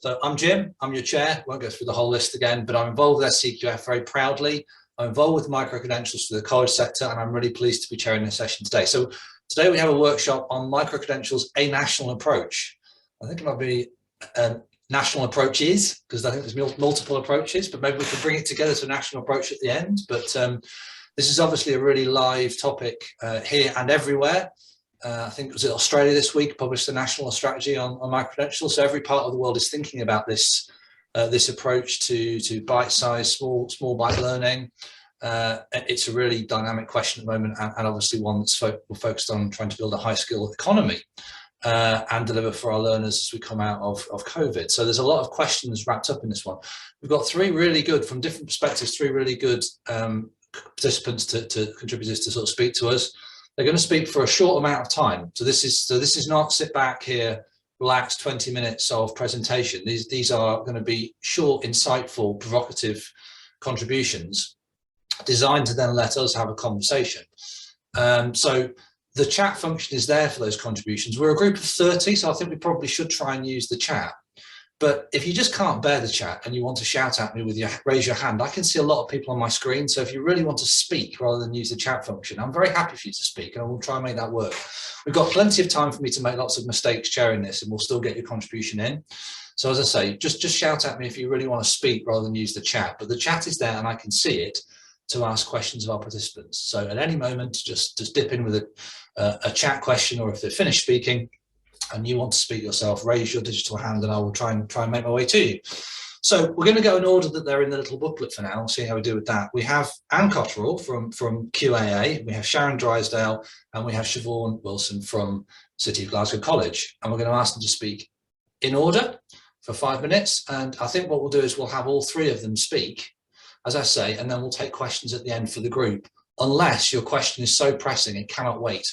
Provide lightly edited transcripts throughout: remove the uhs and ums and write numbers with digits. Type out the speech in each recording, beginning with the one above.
So I'm Jim, I'm your chair, won't go through the whole list again, but I'm involved with SCQF very proudly. I'm involved with micro-credentials for the college sector, and I'm really pleased to be chairing this session today. So today we have a workshop on micro-credentials, a national approach. I think it might be national approaches, because I think there's multiple approaches, but maybe we can bring it together to a national approach at the end. But this is obviously a really live topic here and everywhere. I think it was in Australia this week, published a national strategy on micro-credentials. So every part of the world is thinking about this this approach to bite-sized, small bite learning. It's a really dynamic question at the moment, and obviously one that's focused on trying to build a high-skill economy and deliver for our learners as we come out of COVID. So there's a lot of questions wrapped up in this one. We've got three really good, from different perspectives, three really good participants to contributors to sort of speak to us. They're going to speak for a short amount of time. So this is not sit back here, relax, 20 minutes of presentation. These are going to be short, insightful, provocative contributions designed to then let us have a conversation. So the chat function is there for those contributions. We're a group of 30, so I think we probably should try and use the chat. But if you just can't bear the chat and you want to shout at me with your raise your hand, I can see a lot of people on my screen. So if you really want to speak rather than use the chat function, I'm very happy for you to speak, and I will try and make that work. We've got plenty of time for me to make lots of mistakes chairing this, and we'll still get your contribution in. So as I say, just shout at me if you really want to speak rather than use the chat. But the chat is there and I can see it to ask questions of our participants. So at any moment, just dip in with a chat question, or if they're finished speaking and you want to speak yourself, raise your digital hand and I will try and make my way to you. So we're going to go in order that they're in the little booklet for now. We'll see how we do with that. We have Anne Cotterill from QAA, we have Sharon Drysdale, and we have Siobhan Wilson from City of Glasgow College. And we're going to ask them to speak in order for 5 minutes. And I think what we'll do is we'll have all three of them speak, as I say, and then we'll take questions at the end for the group, unless your question is so pressing it cannot wait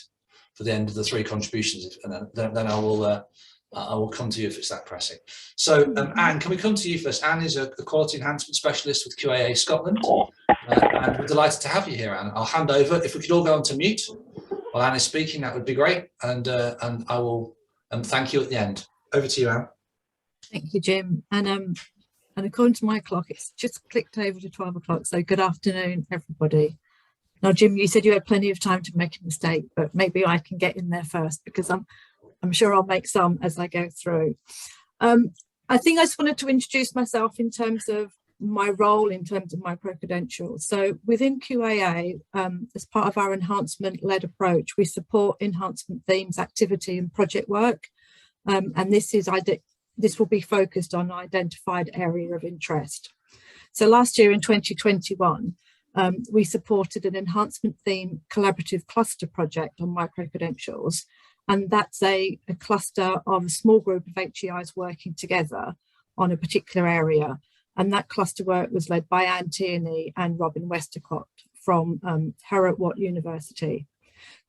for the end of the three contributions, and then I will come to you if it's that pressing. So Anne, can we come to you first? Anne is a quality enhancement specialist with QAA Scotland, and we're delighted to have you here, Anne. I'll hand over. If we could all go on to mute while Anne is speaking, that would be great, and I will thank you at the end. Over to you, Anne. Thank you, Jim. And according to my clock, it's just clicked over to 12 o'clock. So good afternoon, everybody. Now, Jim, you said you had plenty of time to make a mistake, but maybe I can get in there first, because I'm sure I'll make some as I go through. I think I just wanted to introduce myself in terms of my role in terms of micro-credentials. So within QAA, as part of our enhancement-led approach, we support enhancement themes, activity and project work. And this will be focused on an identified area of interest. So last year in 2021, we supported an enhancement theme collaborative cluster project on micro-credentials. And that's a cluster of a small group of HEIs working together on a particular area. And that cluster work was led by Anne Tierney and Robin Westacott from Heriot-Watt University.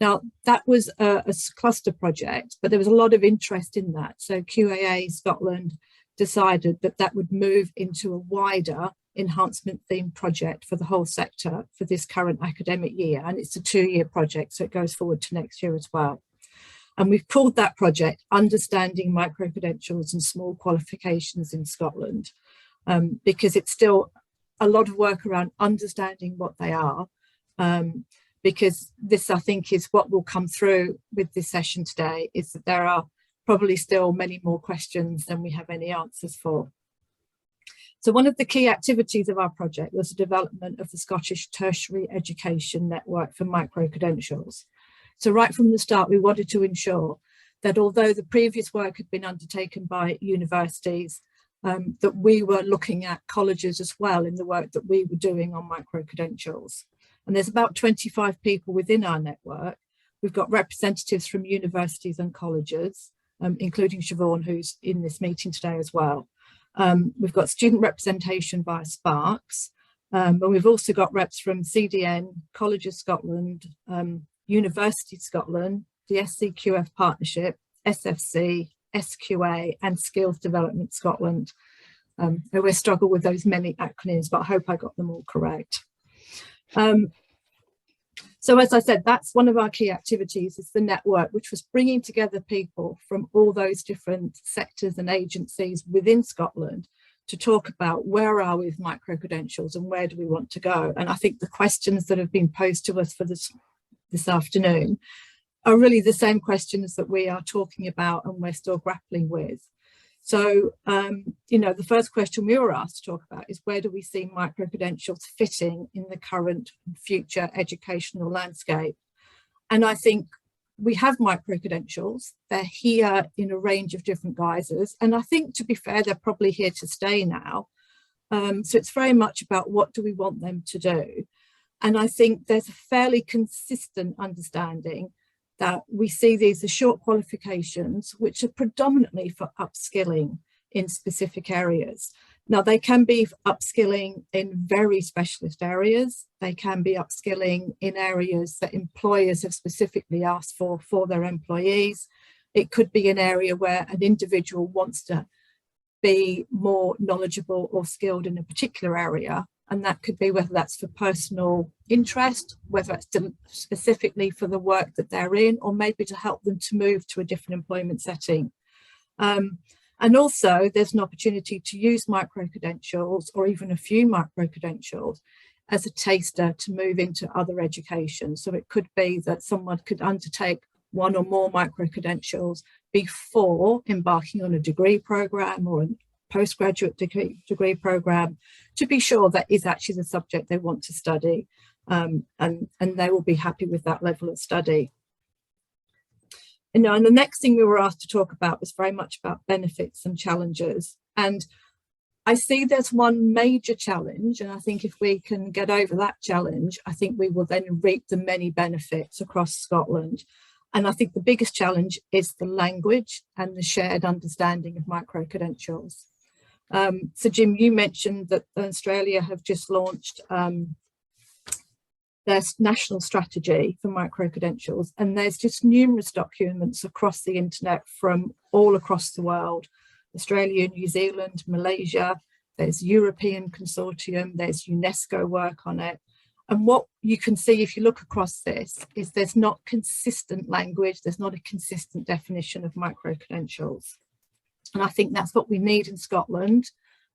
Now, that was a cluster project, but there was a lot of interest in that. So QAA Scotland decided that that would move into a wider enhancement theme project for the whole sector for this current academic year. And it's a 2-year project, so it goes forward to next year as well. And we've called that project Understanding Micro-Credentials and Small Qualifications in Scotland, because it's still a lot of work around understanding what they are, because this, I think, is what will come through with this session today, is that there are probably still many more questions than we have any answers for. So one of the key activities of our project was the development of the Scottish Tertiary Education Network for Micro-Credentials. So right from the start, we wanted to ensure that although the previous work had been undertaken by universities, that we were looking at colleges as well in the work that we were doing on micro-credentials. And there's about 25 people within our network. We've got representatives from universities and colleges, including Siobhan, who's in this meeting today as well. We've got student representation by Sparks, and we've also got reps from CDN, College of Scotland, University Scotland, the SCQF Partnership, SFC, SQA and Skills Development Scotland. I always struggle with those many acronyms, but I hope I got them all correct. So as I said, that's one of our key activities, is the network, which was bringing together people from all those different sectors and agencies within Scotland to talk about where are we with micro-credentials and where do we want to go. And I think the questions that have been posed to us for this afternoon are really the same questions that we are talking about and we're still grappling with. So, you know, the first question we were asked to talk about is, where do we see micro-credentials fitting in the current and future educational landscape? And I think we have micro-credentials. They're here in a range of different guises. And I think, to be fair, they're probably here to stay now. So it's very much about what do we want them to do. And I think there's a fairly consistent understanding that we see these as short qualifications, which are predominantly for upskilling in specific areas. Now, they can be upskilling in very specialist areas. They can be upskilling in areas that employers have specifically asked for their employees. It could be an area where an individual wants to be more knowledgeable or skilled in a particular area. And that could be whether that's for personal interest, whether it's specifically for the work that they're in, or maybe to help them to move to a different employment setting. And also there's an opportunity to use micro-credentials, or even a few micro-credentials, as a taster to move into other education. So it could be that someone could undertake one or more micro-credentials before embarking on a degree programme or a postgraduate degree programme, to be sure that is actually the subject they want to study, and they will be happy with that level of study. And the next thing we were asked to talk about was very much about benefits and challenges. And I see there's one major challenge, and I think if we can get over that challenge, I think we will then reap the many benefits across Scotland. And I think the biggest challenge is the language and the shared understanding of micro-credentials. So Jim, you mentioned that Australia have just launched their national strategy for micro-credentials, and there's just numerous documents across the internet from all across the world: Australia, New Zealand, Malaysia. There's European consortium, there's UNESCO work on it. And what you can see if you look across this is there's not consistent language, there's not a consistent definition of micro-credentials. And I think that's what we need in Scotland,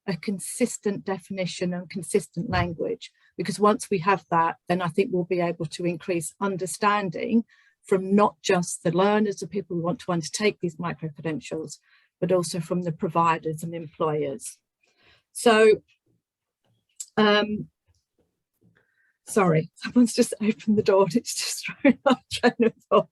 a consistent definition and consistent language, because once we have that, then I think we'll be able to increase understanding from not just the learners, the people who want to undertake these micro-credentials, but also from the providers and employers. So, sorry, someone's just opened the door and it's destroyed our train of thought.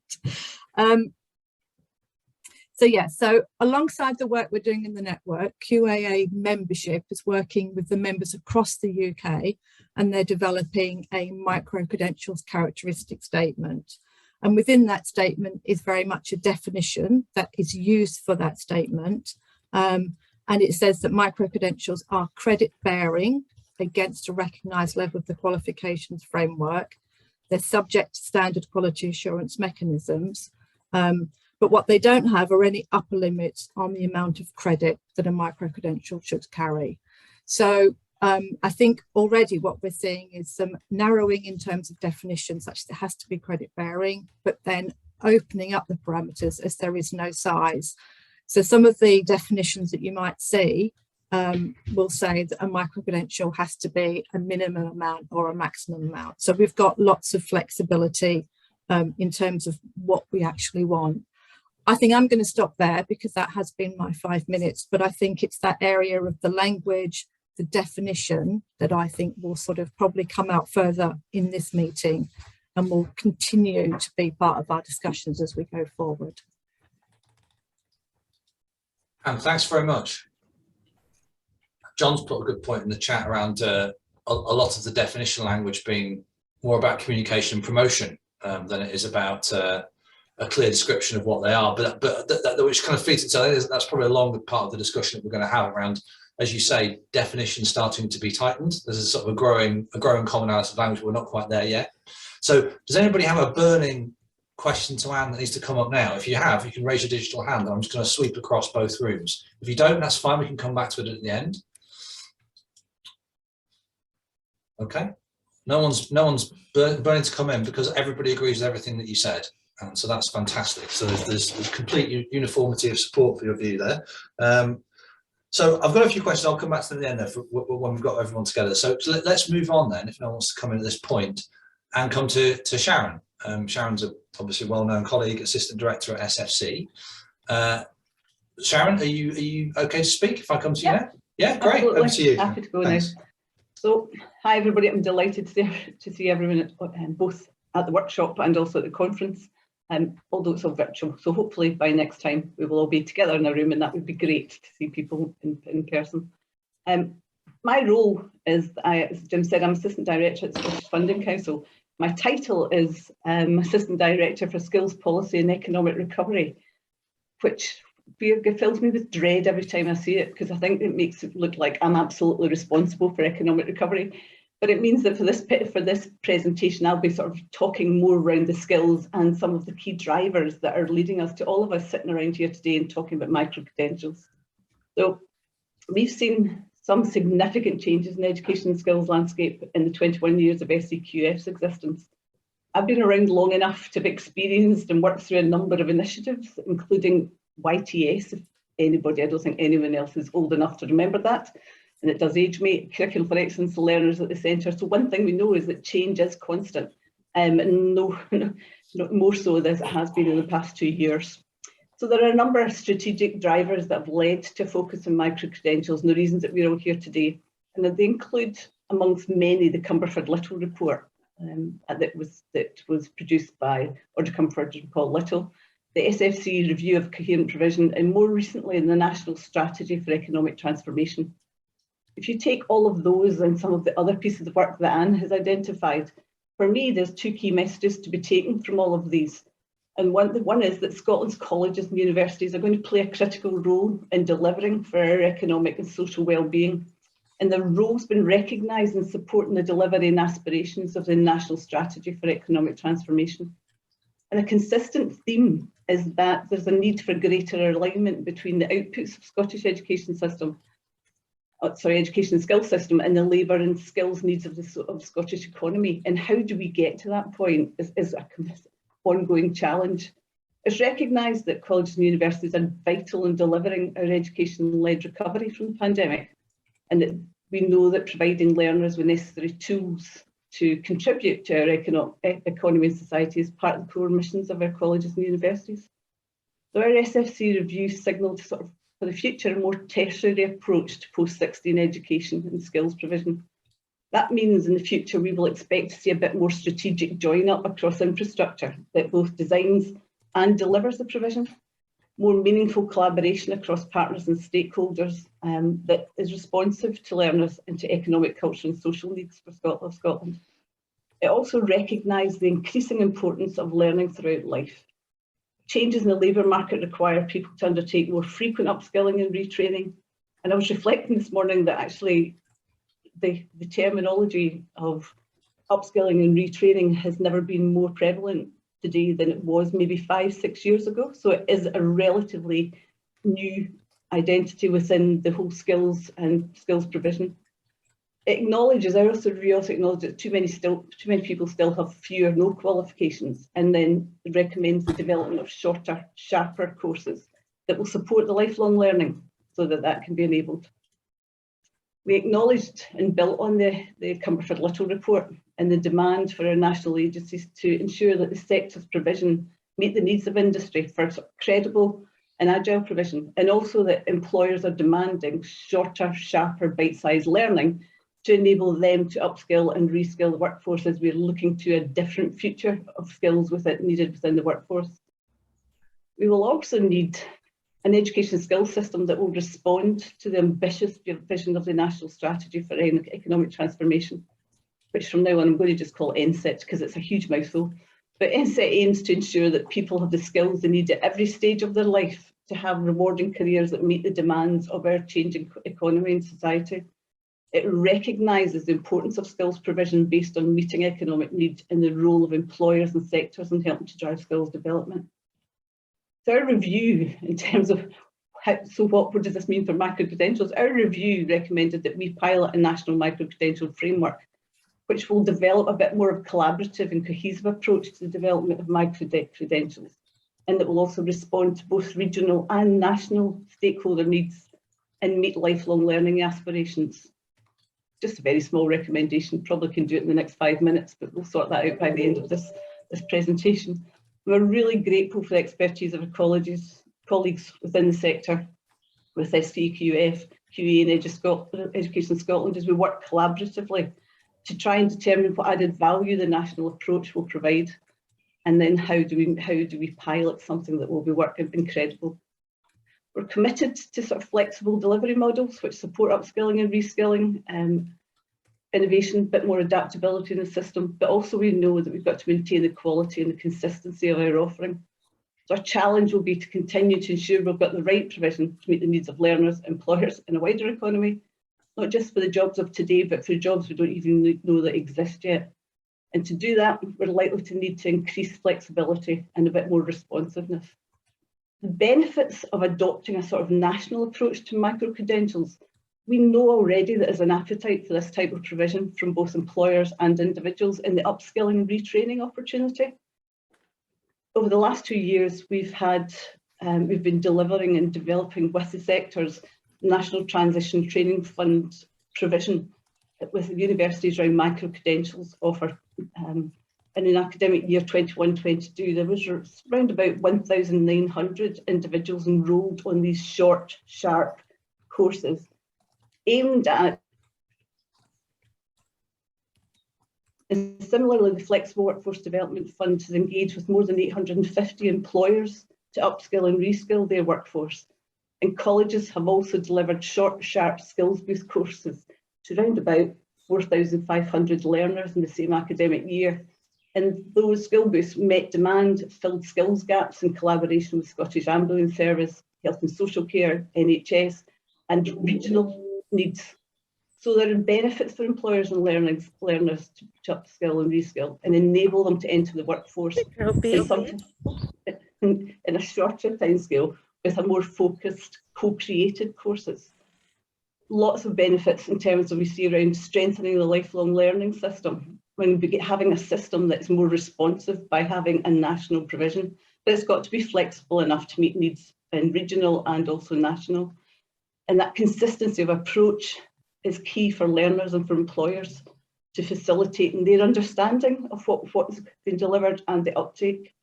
So yeah, so alongside the work we're doing in the network, QAA membership is working with the members across the UK, and they're developing a micro-credentials characteristic statement. And within that statement is very much a definition that is used for that statement. And it says that micro-credentials are credit-bearing against a recognised level of the qualifications framework. They're subject to standard quality assurance mechanisms. But what they don't have are any upper limits on the amount of credit that a micro-credential should carry. So I think already what we're seeing is some narrowing in terms of definitions, such that it has to be credit bearing, but then opening up the parameters as there is no size. So some of the definitions that you might see will say that a micro-credential has to be a minimum amount or a maximum amount. So we've got lots of flexibility in terms of what we actually want. I think I'm going to stop there because that has been my 5 minutes, but I think it's that area of the language, the definition, that I think will sort of probably come out further in this meeting and will continue to be part of our discussions as we go forward. And thanks very much. John's put a good point in the chat around a lot of the definition language being more about communication and promotion than it is about a clear description of what they are, but which kind of feeds it. So that's probably a longer part of the discussion that we're going to have around, as you say, definitions starting to be tightened. There's a sort of a growing commonality of language. We're not quite there yet. So does anybody have a burning question to Anne that needs to come up now? If you have, you can raise your digital hand, and I'm just going to sweep across both rooms. If you don't, that's fine. We can come back to it at the end. Okay. No one's burning to come in because everybody agrees with everything that you said. And so that's fantastic. So there's complete uniformity of support for your view there. So I've got a few questions. I'll come back to them at the end there when we've got everyone together. So let's move on then, if no one wants to come in at this point, and come to Sharon. Sharon's obviously a well-known colleague, assistant director at SFC. Sharon, are you okay to speak if I come to you now? Yeah, great. Absolutely. Over to you. Happy to go Thanks. now. So, hi everybody. I'm delighted to see everyone both at the workshop and also at the conference. Although it's all virtual, so hopefully by next time we will all be together in a room, and that would be great to see people in person. My role is, as Jim said, I'm Assistant Director at the Scottish Funding Council. My title is Assistant Director for Skills Policy and Economic Recovery, which fills me with dread every time I see it, because I think it makes it look like I'm absolutely responsible for economic recovery. But it means that for this presentation, I'll be sort of talking more around the skills and some of the key drivers that are leading us to all of us sitting around here today and talking about micro-credentials. So we've seen some significant changes in the education and skills landscape in the 21 years of SCQF's existence. I've been around long enough to have experienced and worked through a number of initiatives, including YTS, if anybody, I don't think anyone else is old enough to remember that. And it does age me, Curriculum for Excellence Learners at the centre. So one thing we know is that change is constant, and no more so than it has been in the past 2 years. So there are a number of strategic drivers that have led to focus on micro-credentials and the reasons that we're all here today. And they include, amongst many, the Cumberford-Little report that was produced by Order Cumberford and Paul Little, the SFC review of coherent provision, and more recently in the National Strategy for Economic Transformation. If you take all of those and some of the other pieces of work that Anne has identified, for me, there's two key messages to be taken from all of these. And one is that Scotland's colleges and universities are going to play a critical role in delivering for our economic and social well-being. And their role's been recognised in supporting the delivery and aspirations of the National Strategy for Economic Transformation. And a consistent theme is that there's a need for greater alignment between the outputs of Scottish education and skills system and the labour and skills needs of the Scottish economy. And how do we get to that point is an ongoing challenge. It's recognised that colleges and universities are vital in delivering our education-led recovery from the pandemic, and that we know that providing learners with necessary tools to contribute to our economy and society is part of the core missions of our colleges and universities. So our SFC review signalled sort of for the future a more tertiary approach to post-16 education and skills provision. That means in the future we will expect to see a bit more strategic join-up across infrastructure that both designs and delivers the provision, more meaningful collaboration across partners and stakeholders that is responsive to learners and to economic, cultural and social needs for Scotland. It also recognised the increasing importance of learning throughout life. Changes in the labour market require people to undertake more frequent upskilling and retraining. And I was reflecting this morning that actually the terminology of upskilling and retraining has never been more prevalent today than it was maybe 5-6 years ago. So it is a relatively new identity within the whole skills and skills provision. It acknowledges, I also acknowledge that too many people still have few or no qualifications, and then it recommends the development of shorter, sharper courses that will support the lifelong learning so that that can be enabled. We acknowledged and built on the Cumberford-Little report and the demand for our national agencies to ensure that the sector's provision meet the needs of industry for credible and agile provision, and also that employers are demanding shorter, sharper, bite-sized learning to enable them to upskill and reskill the workforce as we're looking to a different future of skills needed within the workforce. We will also need an education skills system that will respond to the ambitious vision of the National Strategy for Economic Transformation, which from now on I'm going to just call NSET because it's a huge mouthful. But NSET aims to ensure that people have the skills they need at every stage of their life to have rewarding careers that meet the demands of our changing economy and society. It recognises the importance of skills provision based on meeting economic need and the role of employers and sectors in helping to drive skills development. So our review in terms of what does this mean for micro-credentials? Our review recommended that we pilot a national micro-credential framework which will develop a bit more of a collaborative and cohesive approach to the development of micro-credentials, and that will also respond to both regional and national stakeholder needs and meet lifelong learning aspirations. Just a very small recommendation, probably can do it in the next 5 minutes, but we'll sort that out by the end of this presentation. We're really grateful for the expertise of our colleagues within the sector, with SCQF, QAA and Education Scotland, as we work collaboratively to try and determine what added value the national approach will provide, and then how do we pilot something that will be working incredible. We're committed to sort of flexible delivery models which support upskilling and reskilling, innovation, a bit more adaptability in the system, but also we know that we've got to maintain the quality and the consistency of our offering. So our challenge will be to continue to ensure we've got the right provision to meet the needs of learners, employers and a wider economy, not just for the jobs of today, but for jobs we don't even know that exist yet. And to do that, we're likely to need to increase flexibility and a bit more responsiveness. The benefits of adopting a sort of national approach to micro-credentials, we know already that there's an appetite for this type of provision from both employers and individuals in the upskilling and retraining opportunity. Over the last 2 years, we've been delivering and developing with the sector's National Transition Training Fund provision with the universities around micro-credentials offer. And in academic year 21-22, there was around about 1,900 individuals enrolled on these short, sharp courses aimed at. And similarly, the Flexible Workforce Development Fund has engaged with more than 850 employers to upskill and reskill their workforce. And colleges have also delivered short, sharp skills boost courses to around about 4,500 learners in the same academic year. And those skill boosts met demand, filled skills gaps in collaboration with Scottish Ambulance Service, Health and Social Care, NHS, and regional needs. So there are benefits for employers and learners to upskill and reskill and enable them to enter the workforce in a shorter timescale with a more focused, co-created courses. Lots of benefits in terms of we see around strengthening the lifelong learning system when we get having a system that's more responsive by having a national provision, but it's got to be flexible enough to meet needs in regional and also national. And that consistency of approach is key for learners and for employers to facilitate their understanding of what's been delivered and the uptake.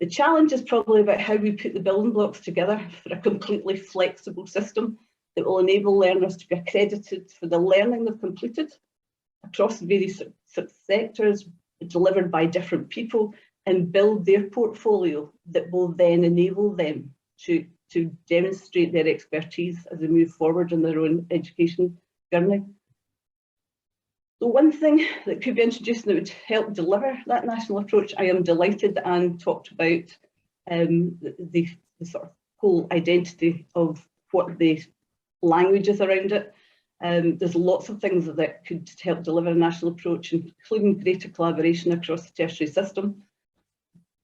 The challenge is probably about how we put the building blocks together for a completely flexible system that will enable learners to be accredited for the learning they've completed across various sectors, delivered by different people, and build their portfolio that will then enable them to demonstrate their expertise as they move forward in their own education journey. So one thing that could be introduced that would help deliver that national approach, I am delighted that Anne talked about the sort of whole identity of what the language is around it. There's lots of things that could help deliver a national approach, including greater collaboration across the tertiary system,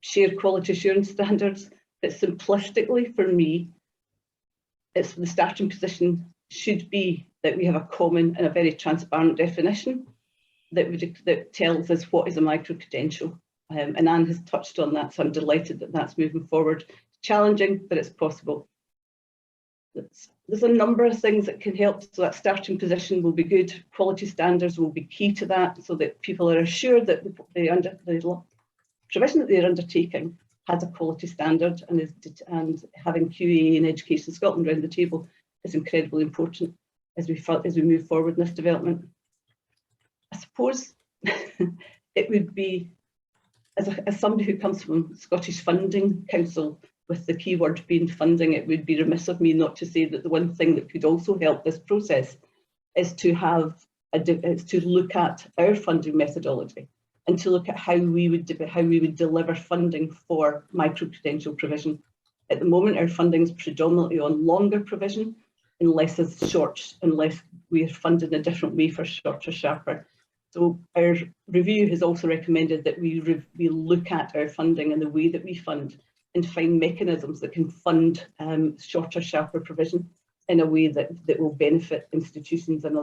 shared quality assurance standards, but simplistically for me, it's the starting position should be that we have a common and a very transparent definition that tells us what is a micro-credential. And Anne has touched on that, so I'm delighted that that's moving forward. Challenging, but it's possible. There's a number of things that can help, so that starting position will be good. Quality standards will be key to that, so that people are assured that the provision that they're undertaking has a quality standard, and having QAA and Education Scotland around the table is incredibly important as we move forward in this development. I suppose it would be, as somebody who comes from Scottish Funding Council, with the key word being funding, it would be remiss of me not to say that the one thing that could also help this process is to look at our funding methodology and to look at how we would deliver funding for micro-credential provision. At the moment, our funding is predominantly on longer provision, unless we are funded in a different way for shorter, sharper. So our review has also recommended that we look at our funding and the way that we fund and find mechanisms that can fund shorter, sharper provision in a way that will benefit institutions and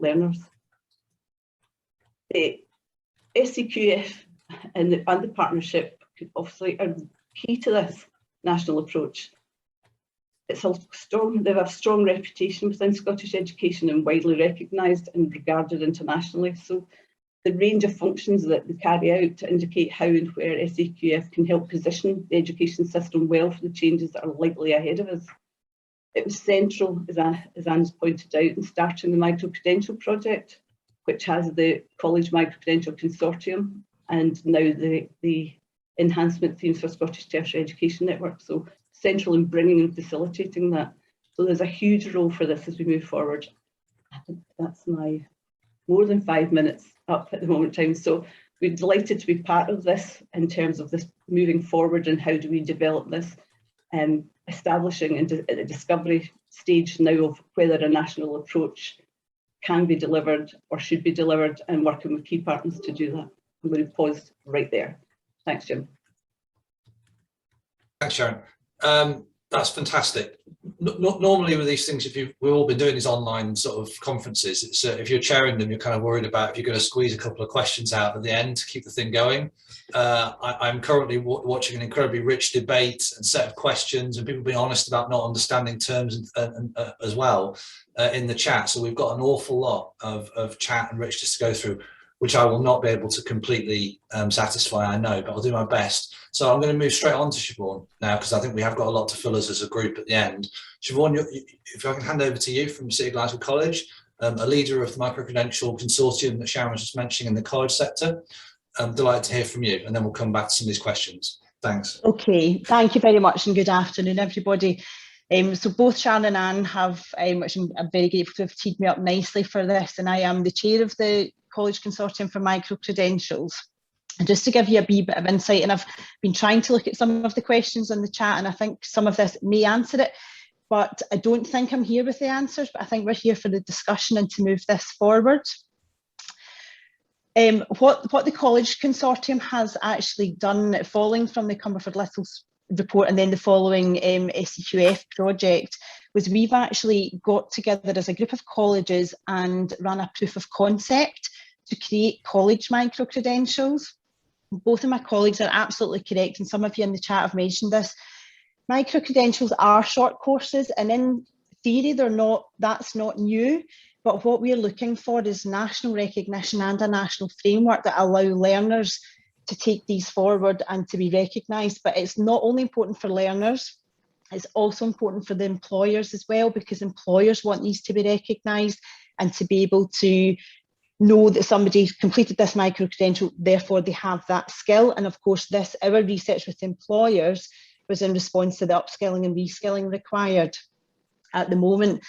learners. the SCQF and the partnership obviously are key to this national approach. They have a strong reputation within Scottish education and widely recognised and regarded internationally. So the range of functions that they carry out to indicate how and where SCQF can help position the education system well for the changes that are likely ahead of us. It was central, as Anne's pointed out, in starting the Microcredential project, which has the College Microcredential Consortium and now the Enhancement themes for Scottish Tertiary Education Network. So central in bringing and facilitating that. So there's a huge role for this as we move forward. I think that's my more than 5 minutes up at the moment in time. So we're delighted to be part of this in terms of this moving forward and how do we develop this, establishing at the discovery stage now of whether a national approach can be delivered or should be delivered, and working with key partners to do that. I'm going to pause right there. Thanks, Jim. Thanks, Sharon. That's fantastic. Normally with these things, we've all been doing these online sort of conferences, it's, if you're chairing them, you're kind of worried about if you're going to squeeze a couple of questions out at the end to keep the thing going. I'm currently watching an incredibly rich debate and set of questions, and people being honest about not understanding terms as well in the chat. So we've got an awful lot of chat and richness to go through, which I will not be able to completely satisfy, I know, but I'll do my best. So I'm going to move straight on to Siobhan now, because I think we have got a lot to fill us as a group at the end. Siobhan, if I can hand over to you from City of Glasgow College, a leader of the Microcredential Consortium that Sharon was just mentioning in the college sector. I'm delighted to hear from you, and then we'll come back to some of these questions. Thanks. Okay, thank you very much, and good afternoon, everybody. So both Sharon and Anne have, which I'm very grateful to, have teed me up nicely for this, and I am the chair of the College Consortium for Microcredentials. And just to give you a wee bit of insight, and I've been trying to look at some of the questions in the chat, and I think some of this may answer it, but I don't think I'm here with the answers, but I think we're here for the discussion and to move this forward. What the College Consortium has actually done, following from the Cumberford Little's report and then the following SCQF project, was we've actually got together as a group of colleges and ran a proof of concept to create college microcredentials. Both of my colleagues are absolutely correct, and some of you in the chat have mentioned this. Microcredentials are short courses, and in theory that's not new, but what we're looking for is national recognition and a national framework that allow learners to take these forward and to be recognised. But it's not only important for learners, it's also important for the employers as well, because employers want these to be recognised and to be able to know that somebody's completed this microcredential, therefore they have that skill. And of course, our research with employers was in response to the upskilling and reskilling required at the moment.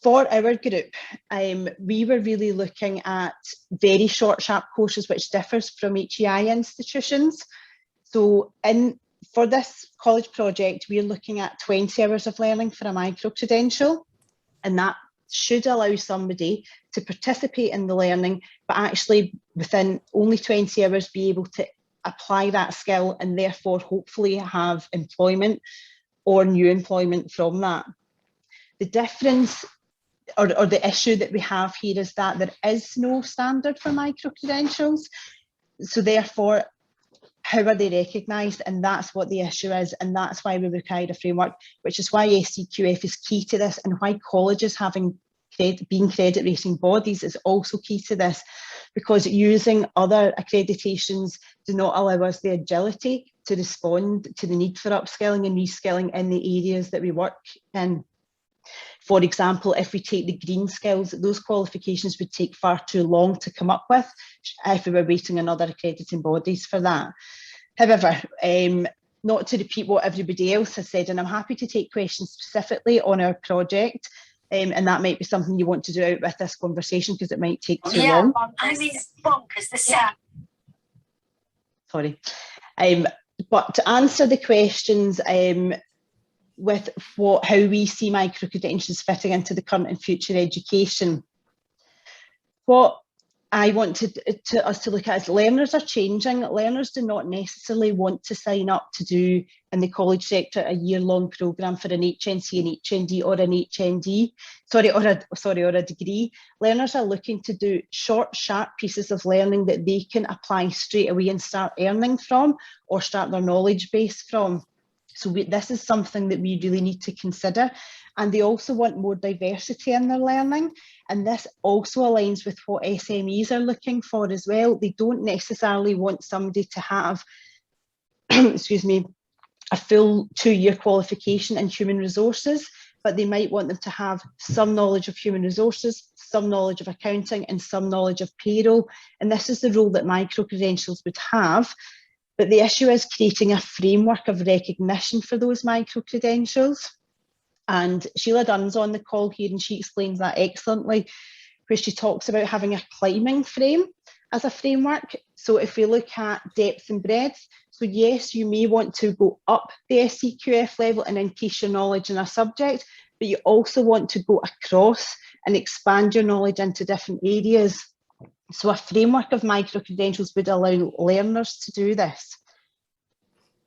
For our group, we were really looking at very short, sharp courses, which differs from HEI institutions. So for this college project, we're looking at 20 hours of learning for a microcredential, and that should allow somebody to participate in the learning, but actually within only 20 hours be able to apply that skill and therefore hopefully have employment or new employment from that. The difference or the issue that we have here is that there is no standard for microcredentials. So therefore, how are they recognised? And that's what the issue is. And that's why we require a framework, which is why SCQF is key to this, and why colleges being credit rating bodies is also key to this, because using other accreditations do not allow us the agility to respond to the need for upskilling and reskilling in the areas that we work in. For example, if we take the green skills, those qualifications would take far too long to come up with if we were waiting on other accrediting bodies for that. However, not to repeat what everybody else has said, and I'm happy to take questions specifically on our project, and that might be something you want to do out with this conversation because it might take too long. I mean, bonkers, the sound. Sorry. But to answer the questions, with how we see microcredentials fitting into the current and future education. What I want us to look at as learners are changing. Learners do not necessarily want to sign up to do in the college sector a year-long programme for an HNC, an HND or an HND, or a degree. Learners are looking to do short, sharp pieces of learning that they can apply straight away and start earning from or start their knowledge base from. So this is something that we really need to consider. And they also want more diversity in their learning. And this also aligns with what SMEs are looking for as well. They don't necessarily want somebody to have, excuse me, a full 2-year qualification in human resources, but they might want them to have some knowledge of human resources, some knowledge of accounting, and some knowledge of payroll. And this is the role that micro-credentials would have. But the issue is creating a framework of recognition for those micro-credentials. And Sheila Dunn's on the call here, and she explains that excellently, where she talks about having a climbing frame as a framework. So if we look at depth and breadth, so yes, you may want to go up the SCQF level and increase your knowledge in a subject, but you also want to go across and expand your knowledge into different areas. So a framework of micro-credentials would allow learners to do this.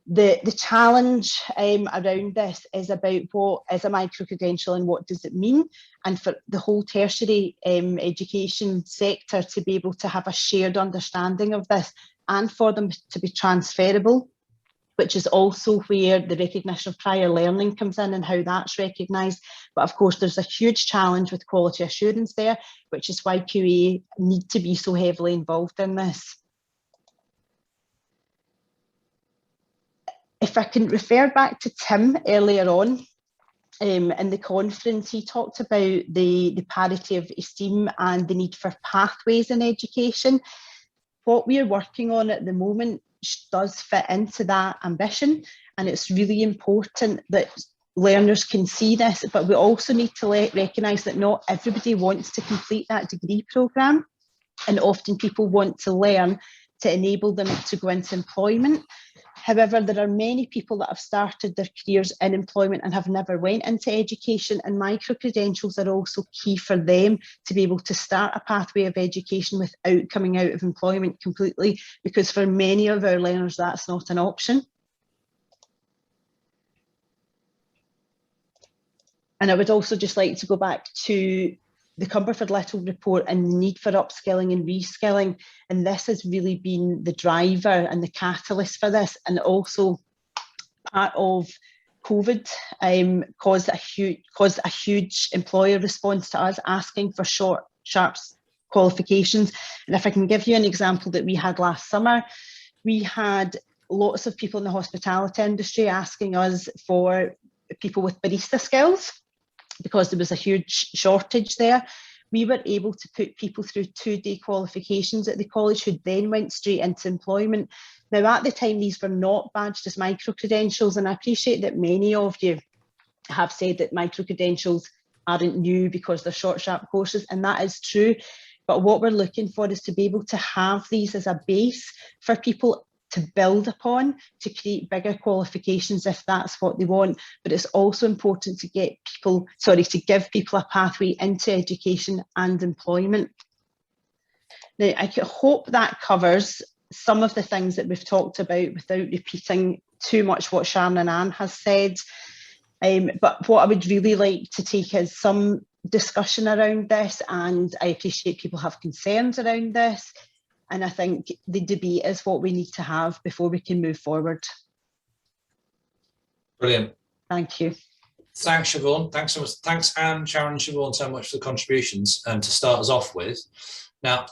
The challenge around this is about what is a micro-credential and what does it mean, and for the whole tertiary education sector to be able to have a shared understanding of this and for them to be transferable, which is also where the recognition of prior learning comes in and how that's recognised. But of course, there's a huge challenge with quality assurance there, which is why QAA need to be so heavily involved in this. If I can refer back to Tim earlier on in the conference, he talked about the parity of esteem and the need for pathways in education. What we are working on at the moment does fit into that ambition, and it's really important that learners can see this, but we also need to recognise that not everybody wants to complete that degree programme, and often people want to learn to enable them to go into employment. However, there are many people that have started their careers in employment and have never went into education, and micro-credentials are also key for them to be able to start a pathway of education without coming out of employment completely, because for many of our learners that's not an option. And I would also just like to go back to the Cumberford-Little report and the need for upskilling and reskilling, and this has really been the driver and the catalyst for this, and also part of COVID caused a huge employer response to us asking for short, sharp qualifications. And if I can give you an example that we had last summer, we had lots of people in the hospitality industry asking us for people with barista skills, because there was a huge shortage there. We were able to put people through 2-day qualifications at the college who then went straight into employment. Now, at the time, these were not badged as micro-credentials, and I appreciate that many of you have said that micro-credentials aren't new because they're short, sharp courses, and that is true. But what we're looking for is to be able to have these as a base for people to build upon, to create bigger qualifications if that's what they want. But it's also important to give people a pathway into education and employment. Now, I hope that covers some of the things that we've talked about without repeating too much what Sharon and Anne has said. But what I would really like to take is some discussion around this, and I appreciate people have concerns around this. And I think the debate is what we need to have before we can move forward. Brilliant. Thank you. Thanks, Siobhan. Thanks so much. Thanks, Anne, Sharon, and Siobhan, so much for the contributions. And to start us off with, now,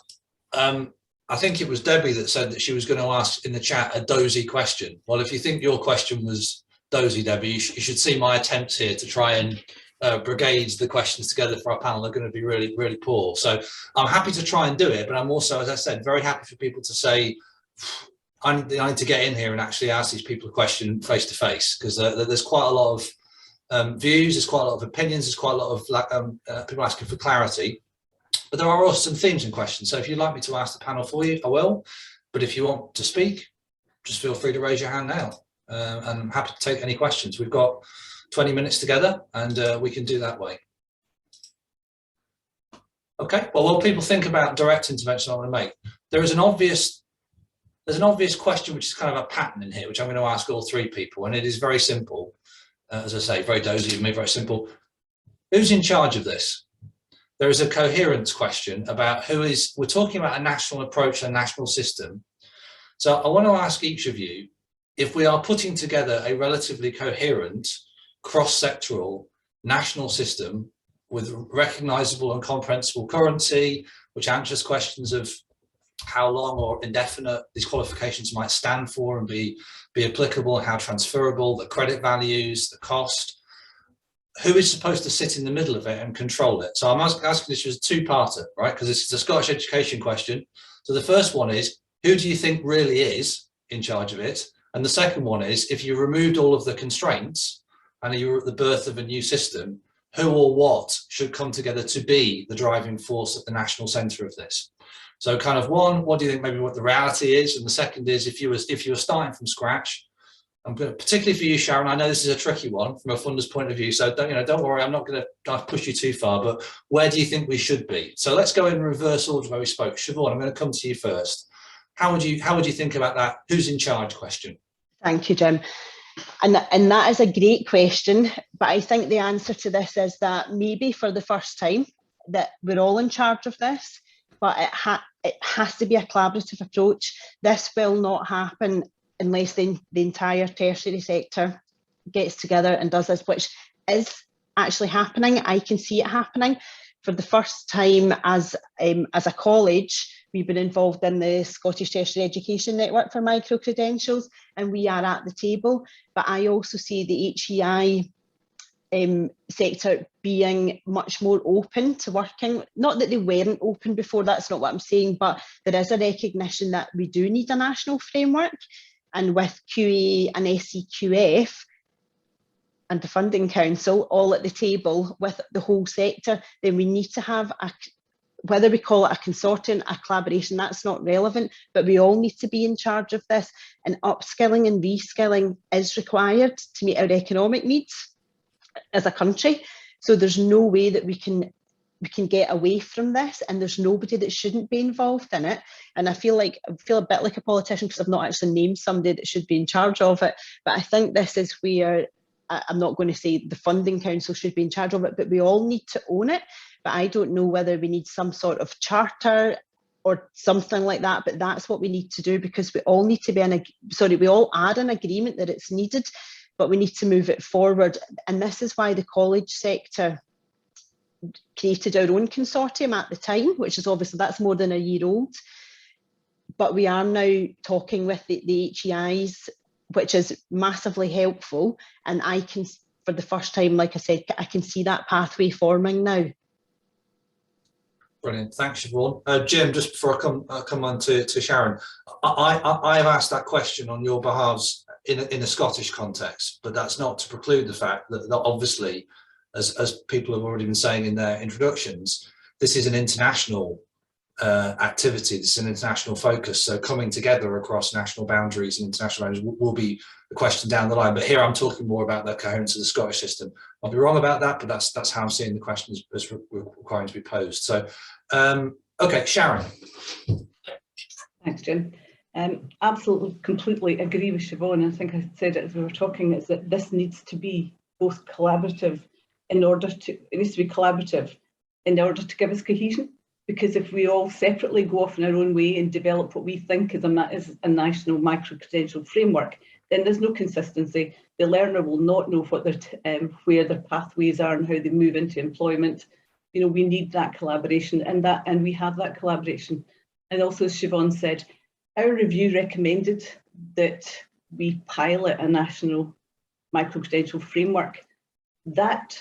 I think it was Debbie that said that she was going to ask in the chat a dozy question. Well, if you think your question was dozy, Debbie, you should see my attempts here to try and brigades the questions together for our panel are going to be really, really poor. So I'm happy to try and do it, but I'm also, as I said, very happy for people to say, I need to get in here and actually ask these people a question face to face, because there's quite a lot of views, there's quite a lot of opinions, there's quite a lot of people asking for clarity, but there are also some themes and questions. So if you'd like me to ask the panel for you, I will, but if you want to speak, just feel free to raise your hand now, and I'm happy to take any questions. We've got 20 minutes together, and we can do that way. Okay, well, while people think about direct intervention, I'm going to make, there's an obvious question, which is kind of a pattern in here, which I'm going to ask all three people, and it is very simple. As I say, very dozy of me, very simple. Who's in charge of this? There is a coherence question about we're talking about a national approach, a national system. So I want to ask each of you, if we are putting together a relatively coherent, cross-sectoral national system with recognisable and comprehensible currency, which answers questions of how long or indefinite these qualifications might stand for and be applicable, how transferable, the credit values, the cost, who is supposed to sit in the middle of it and control it? So I'm asking this as a two-parter, right? Because this is a Scottish education question. So the first one is, who do you think really is in charge of it? And the second one is, if you removed all of the constraints and you were at the birth of a new system, who or what should come together to be the driving force at the national centre of this? So kind of one, what do you think maybe what the reality is? And the second is, if you were starting from scratch, I'm going to, particularly for you, Sharon, I know this is a tricky one from a funder's point of view, so don't worry, I'm not going to push you too far, but where do you think we should be? So let's go in reverse order where we spoke. Siobhan, I'm going to come to you first. How would you think about that who's in charge question? Thank you, Jim. And that is a great question, but I think the answer to this is that maybe for the first time that we're all in charge of this, but it has to be a collaborative approach. This will not happen unless the entire tertiary sector gets together and does this, which is actually happening. I can see it happening. For the first time as a college, we've been involved in the Scottish Tertiary Education Network for Microcredentials, and we are at the table. But I also see the HEI sector being much more open to working. Not that they weren't open before, that's not what I'm saying, but there is a recognition that we do need a national framework. And with QAA and SCQF and the Funding Council all at the table with the whole sector, then we need to have whether we call it a consortium, a collaboration, that's not relevant, but we all need to be in charge of this, and upskilling and reskilling is required to meet our economic needs as a country. So there's no way that we can get away from this, and there's nobody that shouldn't be involved in it. And I feel a bit like a politician because I've not actually named somebody that should be in charge of it, but I think this is where I'm not going to say the Funding Council should be in charge of it, but we all need to own it. But I don't know whether we need some sort of charter or something like that, but that's what we need to do, because we all need to be we all add an agreement that it's needed, but we need to move it forward. And this is why the college sector created our own consortium at the time, which is obviously, that's more than a year old. But we are now talking with the HEIs, which is massively helpful. And I can, for the first time, like I said, I can see that pathway forming now. Brilliant, thanks, Siobhan. Jim, just before I come on to Sharon, I have asked that question on your behalves in a Scottish context, but that's not to preclude the fact that obviously, as people have already been saying in their introductions, this is an international activity, this is an international focus. So coming together across national boundaries and international boundaries will be a question down the line. But here I'm talking more about the coherence of the Scottish system. I'll be wrong about that, but that's how I'm seeing the question as requiring to be posed. So, okay, Sharon. Thanks, Jim. Absolutely, completely agree with Siobhan. I think I said it as we were talking, is that this needs to be both collaborative it needs to be collaborative in order to give us cohesion. Because if we all separately go off in our own way and develop what we think is a national micro-credential framework, then there's no consistency. The learner will not know what where their pathways are and how they move into employment. You know, we need that collaboration, and we have that collaboration. And also, as Siobhan said, our review recommended that we pilot a national micro-credential framework. That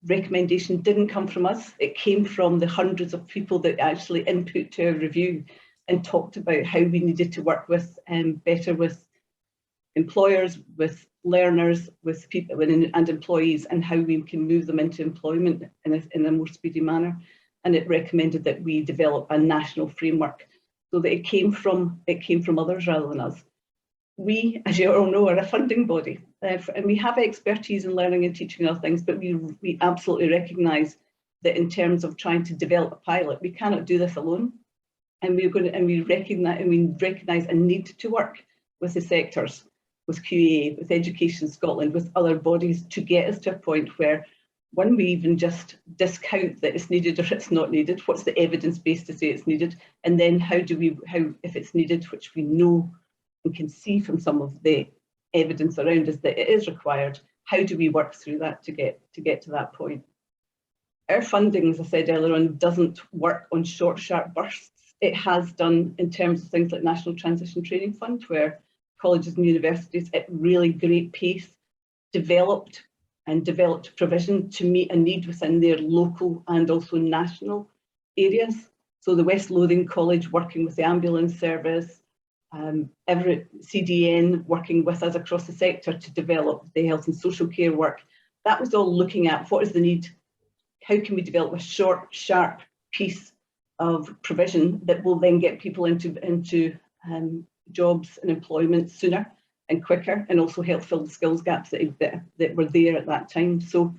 recommendation didn't come from us. It came from the hundreds of people that actually input to our review and talked about how we needed to work with better with employers, with learners, with people and employees, and how we can move them into employment in a more speedy manner. And it recommended that we develop a national framework, so that it came from others rather than us. We, as you all know, are a funding body, and we have expertise in learning and teaching other things, but we absolutely recognise that in terms of trying to develop a pilot, we cannot do this alone. And we recognise a need to work with the sectors, with QAA, with Education Scotland, with other bodies to get us to a point where, when we even just discount that it's needed or it's not needed, what's the evidence base to say it's needed? And then how if it's needed, which we know and can see from some of the evidence around us that it is required, how do we work through that to get to that point? Our funding, as I said earlier on, doesn't work on short, sharp bursts. It has done in terms of things like National Transition Training Fund, where colleges and universities at really great pace developed provision to meet a need within their local and also national areas. So the West Lothian College working with the ambulance service, Everett CDN working with us across the sector to develop the health and social care work. That was all looking at what is the need, how can we develop a short, sharp piece of provision that will then get people into jobs and employment sooner and quicker, and also help fill the skills gaps that were there at that time. So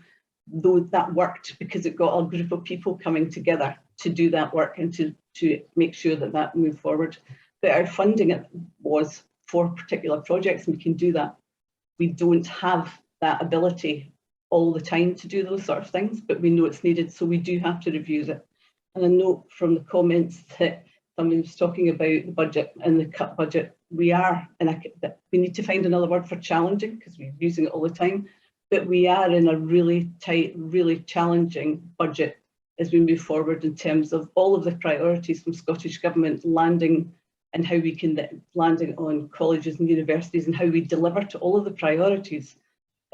though that worked because it got a group of people coming together to do that work and to make sure that moved forward. But our funding was for particular projects, and we can do that. We don't have that ability all the time to do those sort of things, but we know it's needed, so we do have to review it. And I note from the comments that someone was talking about the budget and the cut budget. We need to find another word for challenging, because we're using it all the time, but we are in a really tight, really challenging budget as we move forward in terms of all of the priorities from Scottish Government landing, and how we can landing on colleges and universities, and how we deliver to all of the priorities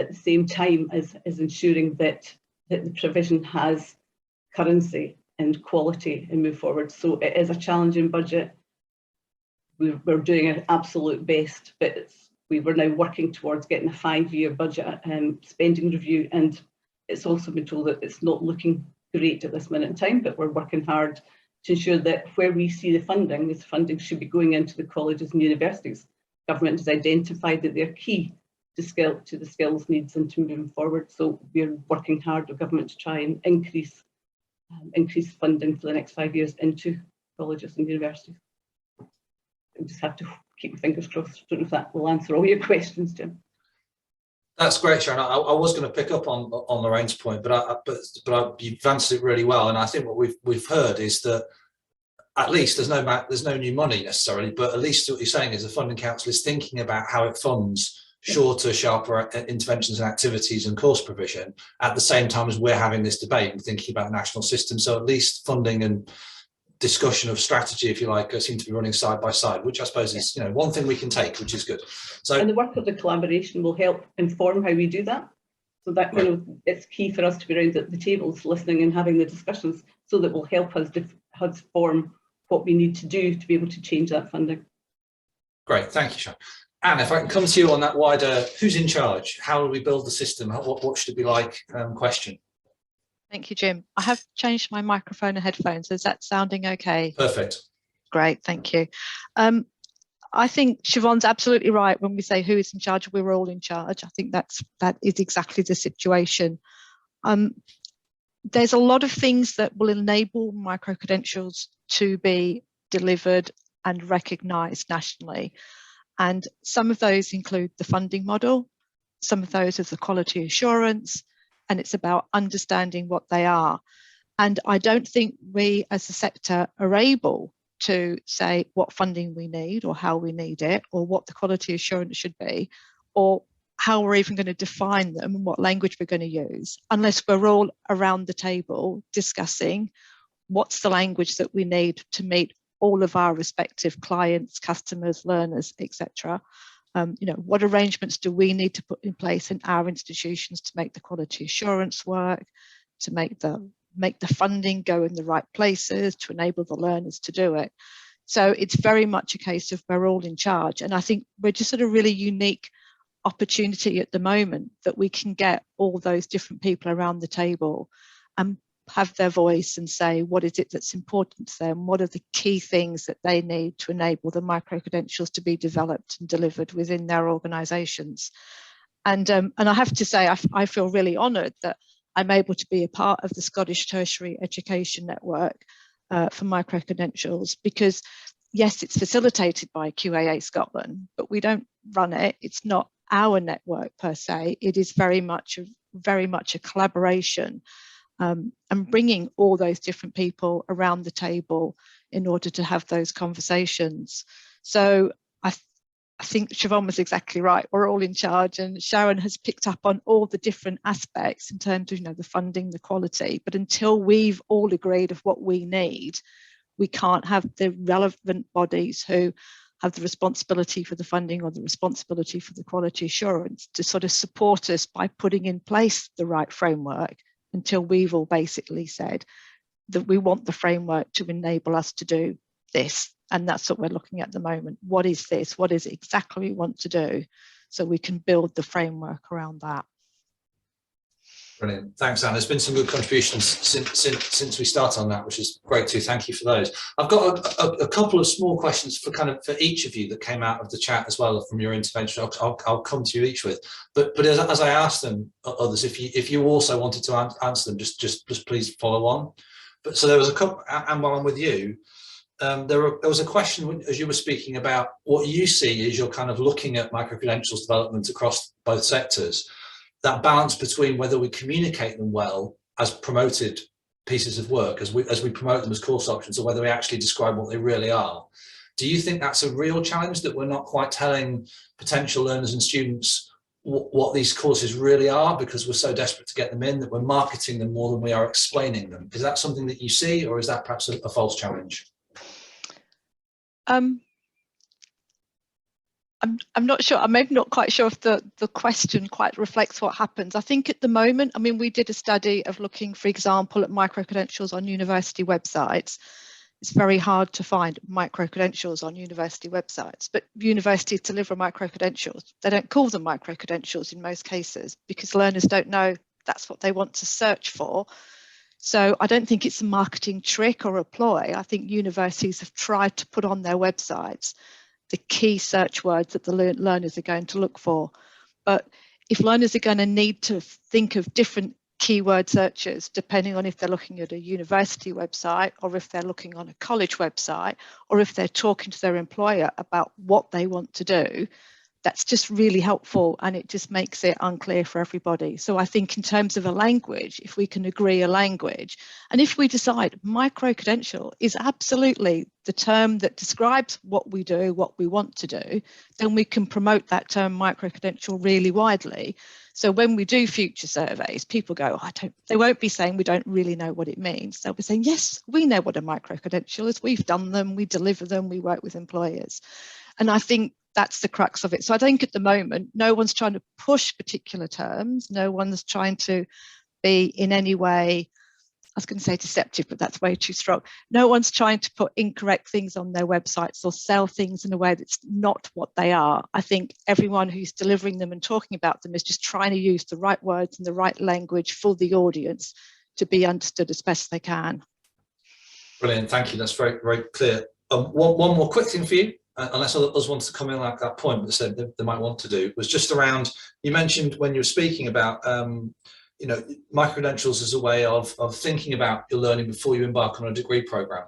at the same time as ensuring that the provision has currency and quality and move forward. So it is a challenging budget. We're doing our absolute best, but we were now working towards getting a 5-year budget spending review, and it's also been told that it's not looking great at this minute in time, but we're working hard to ensure that where we see the funding, this funding should be going into the colleges and universities. Government has identified that they're key to the skills needs and to moving forward. So we're working hard with government to try and increase funding for the next 5 years into colleges and universities. We just have to keep my fingers crossed. I don't know if that will answer all your questions, Jim. That's great, Sharon. I was going to pick up on Lorraine's point, but you've answered it really well. And I think what we've heard is that at least there's no new money necessarily, but at least what you're saying is the Funding Council is thinking about how it funds shorter, sharper interventions and activities and course provision at the same time as we're having this debate and thinking about the national system. So at least funding and discussion of strategy, if you like, seem to be running side by side, which I suppose is one thing we can take, which is good. So, and the work of the collaboration will help inform how we do that. So that it's key for us to be around at the tables, listening and having the discussions, so that will help us form what we need to do to be able to change that funding. Great, thank you, Sharon. Anne, if I can come to you on that wider, who's in charge? How do we build the system? What should it be like question? Thank you, Jim. I have changed my microphone and headphones. Is that sounding okay? Perfect. Great, thank you. I think Siobhan's absolutely right when we say who is in charge, we're all in charge. I think that is exactly the situation. There's a lot of things that will enable micro-credentials to be delivered and recognised nationally. And some of those include the funding model, some of those is the quality assurance, and it's about understanding what they are. And I don't think we as a sector are able to say what funding we need or how we need it or what the quality assurance should be or how we're even going to define them and what language we're going to use unless we're all around the table discussing what's the language that we need to meet all of our respective clients, customers, learners, etc. What arrangements do we need to put in place in our institutions to make the quality assurance work, to make the funding go in the right places, to enable the learners to do it. So it's very much a case of we're all in charge. And I think we're just at a really unique opportunity at the moment that we can get all those different people around the table and have their voice and say, what is it that's important to them? What are the key things that they need to enable the micro-credentials to be developed and delivered within their organisations? And I have to say, I feel really honoured that I'm able to be a part of the Scottish Tertiary Education Network for micro-credentials, because yes, it's facilitated by QAA Scotland, but we don't run it. It's not our network per se. It is very much a collaboration, and bringing all those different people around the table in order to have those conversations. So I think Siobhan was exactly right. We're all in charge, and Sharon has picked up on all the different aspects in terms of, you know, the funding, the quality. But until we've all agreed of what we need, we can't have the relevant bodies who have the responsibility for the funding or the responsibility for the quality assurance to sort of support us by putting in place the right framework, until we've all basically said that we want the framework to enable us to do this. And that's what we're looking at the moment. What is this? What is it exactly we want to do? So we can build the framework around that. Brilliant. Thanks, Anne. There's been some good contributions since we started on that, which is great too. Thank you for those. I've got a couple of small questions for each of you that came out of the chat as well from your intervention. I'll come to you each with. But as I asked them, others, if you also wanted to answer them, just please follow on. But so there was a couple, and while I'm with you, there was a question as you were speaking about what you see as you're kind of looking at micro-credentials development across both sectors, that balance between whether we communicate them well as promoted pieces of work, as we promote them as course options, or whether we actually describe what they really are. Do you think that's a real challenge, that we're not quite telling potential learners and students what these courses really are because we're so desperate to get them in, that we're marketing them more than we are explaining them? Is that something that you see, or is that perhaps a false challenge? I'm not sure. I'm maybe not quite sure if the question quite reflects what happens. I think at the moment, I mean, we did a study of looking, for example, at micro-credentials on university websites. It's very hard to find micro-credentials on university websites, but universities deliver micro-credentials. They don't call them micro-credentials in most cases because learners don't know that's what they want to search for. So I don't think it's a marketing trick or a ploy. I think universities have tried to put on their websites the key search words that the learners are going to look for. But if learners are going to need to think of different keyword searches, depending on if they're looking at a university website, or if they're looking on a college website, or if they're talking to their employer about what they want to do, that's just really helpful, and it just makes it unclear for everybody. So I think in terms of a language, if we can agree a language, and if we decide micro-credential is absolutely the term that describes what we do, what we want to do, then we can promote that term micro-credential really widely. So when we do future surveys, people go, they won't be saying we don't really know what it means. They'll be saying, yes, we know what a micro-credential is. We've done them, we deliver them, we work with employers. And I think that's the crux of it. So I think at the moment, no one's trying to push particular terms. No one's trying to be in any way, I was going to say deceptive, but that's way too strong. No one's trying to put incorrect things on their websites or sell things in a way that's not what they are. I think everyone who's delivering them and talking about them is just trying to use the right words and the right language for the audience to be understood as best they can. Brilliant, thank you. That's very, very clear. One more quick thing for you, unless others want to come in like that point, but said they might want to do, was just around, you mentioned when you were speaking about you know, micro-credentials as a way of thinking about your learning before you embark on a degree program.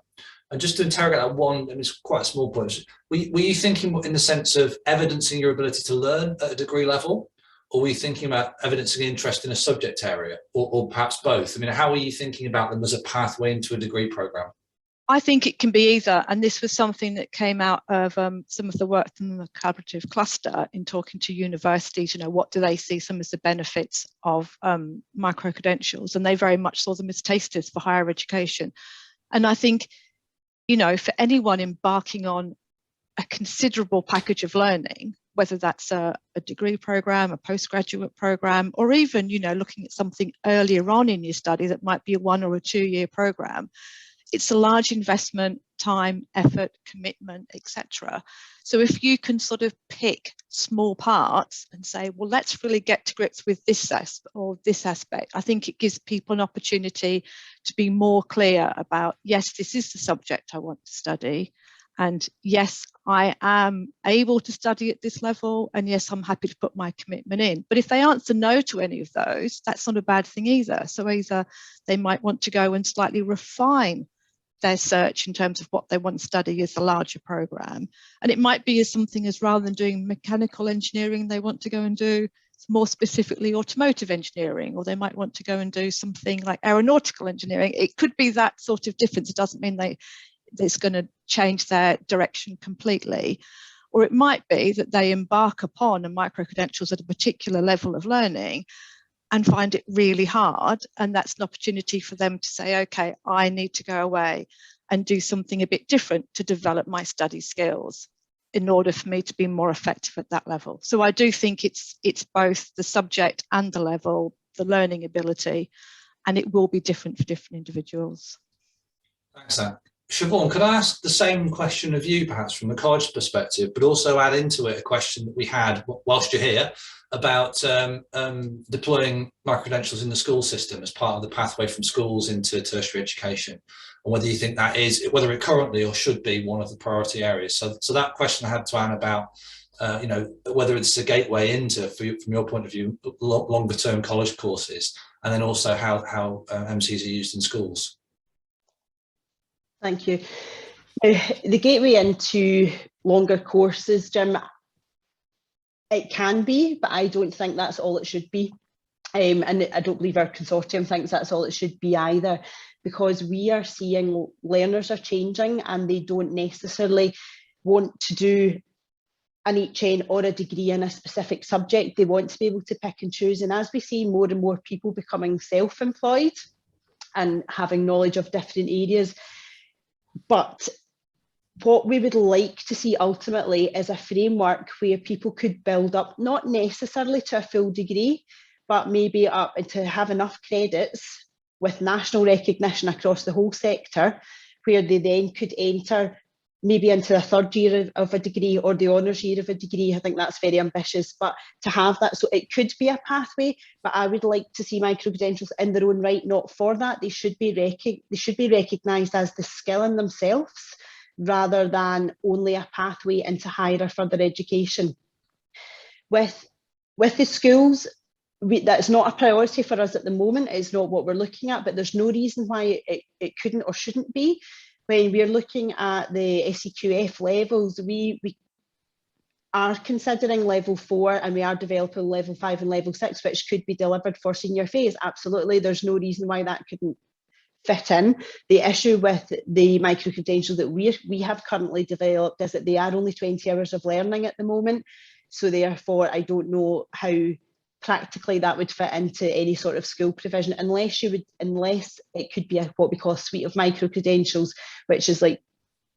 And just to interrogate that one, and it's quite a small point, were you thinking in the sense of evidencing your ability to learn at a degree level, or were you thinking about evidencing interest in a subject area, or perhaps both? I mean, how are you thinking about them as a pathway into a degree program? I think it can be either, and this was something that came out of some of the work from the collaborative cluster in talking to universities. You know, what do they see some of the benefits of micro-credentials, and they very much saw them as tasters for higher education. And I think, you know, for anyone embarking on a considerable package of learning, whether that's a degree program, a postgraduate program, or even, you know, looking at something earlier on in your study that might be a 1 or a 2 year program, it's a large investment, time, effort, commitment, etc. So if you can sort of pick small parts and say, well, let's really get to grips with this aspect, I think it gives people an opportunity to be more clear about, yes, this is the subject I want to study, and yes, I am able to study at this level, and yes, I'm happy to put my commitment in. But if they answer no to any of those, that's not a bad thing either. So either they might want to go and slightly refine their search in terms of what they want to study as a larger program. And it might be as something as, rather than doing mechanical engineering, they want to go and do more specifically automotive engineering, or they might want to go and do something like aeronautical engineering. It could be that sort of difference. It doesn't mean it's going to change their direction completely. Or it might be that they embark upon a micro-credentials at a particular level of learning and find it really hard, and that's an opportunity for them to say, okay, I need to go away and do something a bit different to develop my study skills in order for me to be more effective at that level. So I do think it's both the subject and the level, the learning ability, and it will be different for different individuals. Thanks, Anne. Siobhan, could I ask the same question of you, perhaps from the college perspective, but also add into it a question that we had whilst you're here about deploying microcredentials in the school system as part of the pathway from schools into tertiary education, and whether you think that is, whether it currently or should be, one of the priority areas. So that question I had to Anne about, you know, whether it's a gateway into, from your point of view, longer term college courses, and then also how MCs are used in schools. Thank you. The gateway into longer courses, Jim, it can be, but I don't think that's all it should be. And I don't believe our consortium thinks that's all it should be either, because we are seeing learners are changing and they don't necessarily want to do an HN or a degree in a specific subject. They want to be able to pick and choose. And as we see more and more people becoming self-employed and having knowledge of different areas, but what we would like to see ultimately is a framework where people could build up, not necessarily to a full degree, but maybe up to have enough credits with national recognition across the whole sector, where they then could enter maybe into a third year of a degree or the honours year of a degree. I think that's very ambitious, but to have that, so it could be a pathway, but I would like to see micro-credentials in their own right, not for that. They should be recognised as the skill in themselves, rather than only a pathway into higher or further education. With the schools, that's not a priority for us at the moment. It's not what we're looking at, but there's no reason why it couldn't or shouldn't be. When we're looking at the SCQF levels, we are considering level 4, and we are developing level 5 and level 6, which could be delivered for senior phase. Absolutely, there's no reason why that couldn't fit in. The issue with the micro-credentials that we have currently developed is that they are only 20 hours of learning at the moment. So therefore, I don't know how practically that would fit into any sort of school provision, unless it could be what we call a suite of micro-credentials, which is like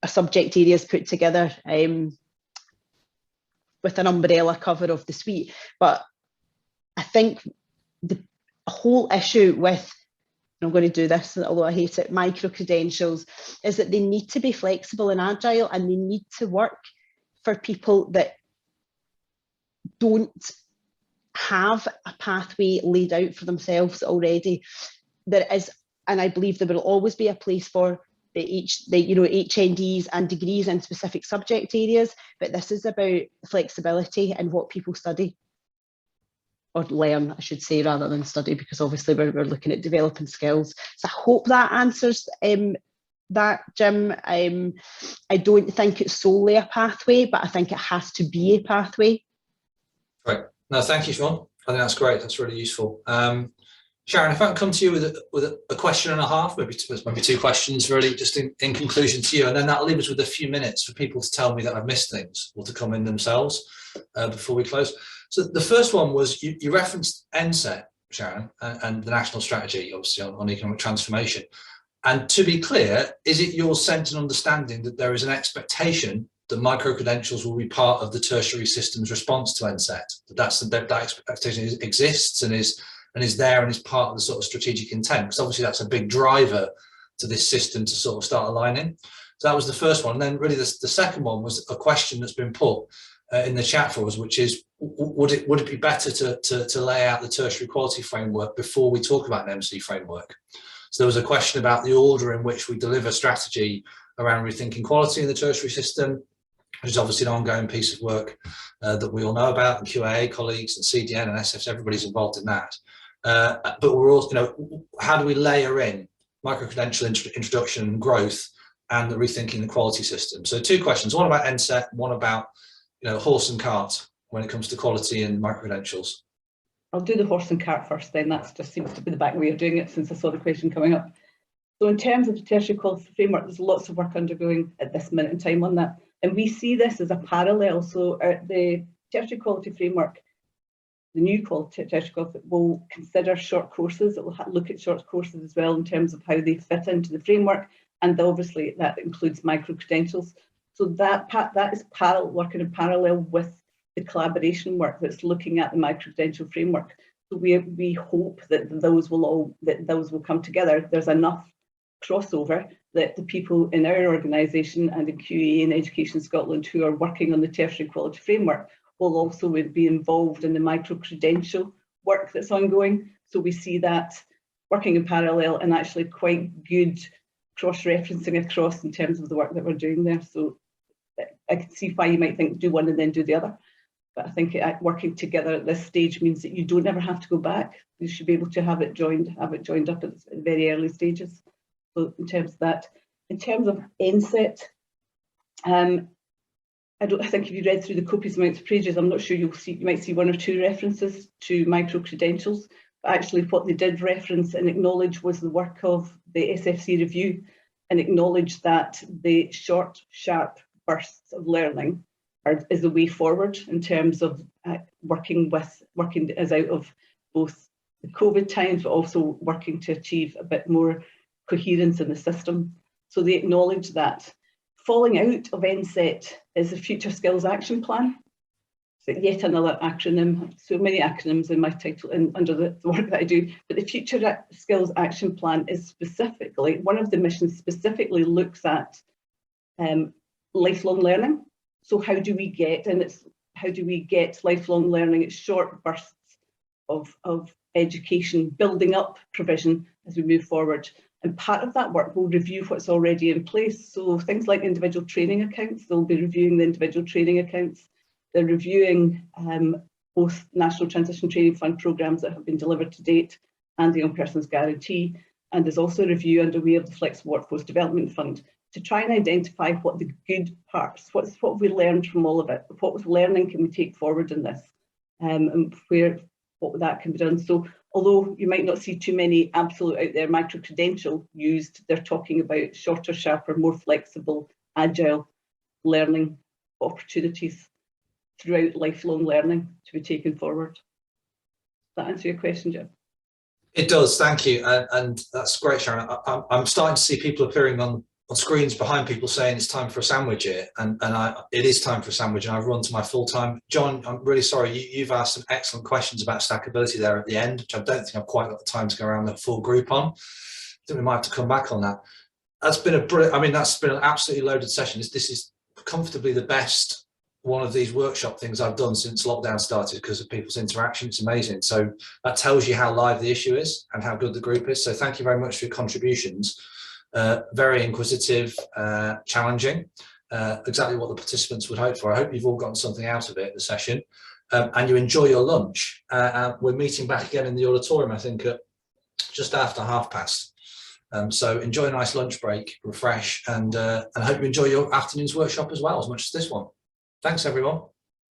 a subject areas put together with an umbrella cover of the suite. But I think the whole issue with, I'm going to do this, although I hate it, micro-credentials, is that they need to be flexible and agile, and they need to work for people that don't have a pathway laid out for themselves already. There is, and I believe there will always be a place for the HNDs and degrees in specific subject areas, but this is about flexibility and what people study, or learn, I should say, rather than study, because obviously we're looking at developing skills. So I hope that answers that, Jim. I don't think it's solely a pathway, but I think it has to be a pathway. Right. No, thank you, Siobhan. I think that's great. That's really useful. Sharon, if I can come to you with a question and a half, maybe two questions, really, just in conclusion to you, and then that'll leave us with a few minutes for people to tell me that I've missed things or to come in themselves before we close. So the first one was you referenced NSET, Sharon, and the national strategy, obviously, on economic transformation. And to be clear, is it your sense and understanding that there is an expectation that micro-credentials will be part of the tertiary system's response to NSET? That expectation exists and is there and is part of the sort of strategic intent, because obviously that's a big driver to this system to sort of start aligning. So that was the first one. And then really the second one was a question that's been put in the chat for us, which is, would it be better to lay out the tertiary quality framework before we talk about an MC framework? So there was a question about the order in which we deliver strategy around rethinking quality in the tertiary system, which is obviously an ongoing piece of work that we all know about, and QAA colleagues and CDN and SFs, everybody's involved in that. But we're also, how do we layer in micro-credential introduction and growth and the rethinking the quality system? So 2 questions, one about NSET, one about horse and cart when it comes to quality and micro-credentials. I'll do the horse and cart first then. That just seems to be the back way of doing it since I saw the question coming up. So in terms of the tertiary quality framework, there's lots of work undergoing at this minute in time on that. And we see this as a parallel. So the tertiary quality framework, the new tertiary quality, will consider short courses. It will look at short courses as well in terms of how they fit into the framework. And obviously that includes micro-credentials. So that is working in parallel with the collaboration work that's looking at the micro-credential framework. So we hope that those will come together. There's enough crossover that the people in our organisation and in QAA and Education Scotland who are working on the tertiary quality framework will also be involved in the micro-credential work that's ongoing. So we see that working in parallel and actually quite good cross-referencing across in terms of the work that we're doing there. So I can see why you might think do one and then do the other. But I think working together at this stage means that you don't ever have to go back. You should be able to have it joined up at the very early stages. So in terms of that, in terms of NSET, I think if you read through the copious amounts of pages, I'm not sure you might see 1 or 2 references to micro-credentials. But actually what they did reference and acknowledge was the work of the SFC review and acknowledge that the short, sharp bursts of learning is the way forward in terms of working as out of both the COVID times, but also working to achieve a bit more coherence in the system. So they acknowledge that. Falling out of NSET is the Future Skills Action Plan. So yet another acronym, so many acronyms in my title and under the work that I do, but the Future Skills Action Plan is specifically, one of the missions specifically looks at lifelong learning. So how do we get lifelong learning? It's short bursts of education, building up provision as we move forward. And part of that work will review what's already in place. So things like individual training accounts, they'll be reviewing the individual training accounts. They're reviewing both National Transition Training Fund programmes that have been delivered to date and the Young Person's Guarantee. And there's also a review underway of the Flexible Workforce Development Fund to try and identify what the good parts, what we learned from all of it, what learning can we take forward in this, and what that can be done. So although you might not see too many absolute out there micro-credential used, they're talking about shorter, sharper, more flexible, agile learning opportunities throughout lifelong learning to be taken forward. Does that answer your question, Jim? It does, thank you. And that's great, Sharon. I'm starting to see people appearing on screens behind people saying it's time for a sandwich here, and it is time for a sandwich, and I've run to my full time. John, I'm really sorry, you've asked some excellent questions about stackability there at the end, which I don't think I've quite got the time to go around the full group on. I think we might have to come back on that. That's been that's been an absolutely loaded session. This is comfortably the best one of these workshop things I've done since lockdown started because of people's interaction. It's amazing. So that tells you how live the issue is and how good the group is. So thank you very much for your contributions. Very inquisitive, challenging, exactly what the participants would hope for. I hope you've all gotten something out of it, the session, and you enjoy your lunch. We're meeting back again in the auditorium, I think, at just after past. So enjoy a nice lunch break, refresh, and I hope you enjoy your afternoon's workshop as well, as much as this one. Thanks, everyone.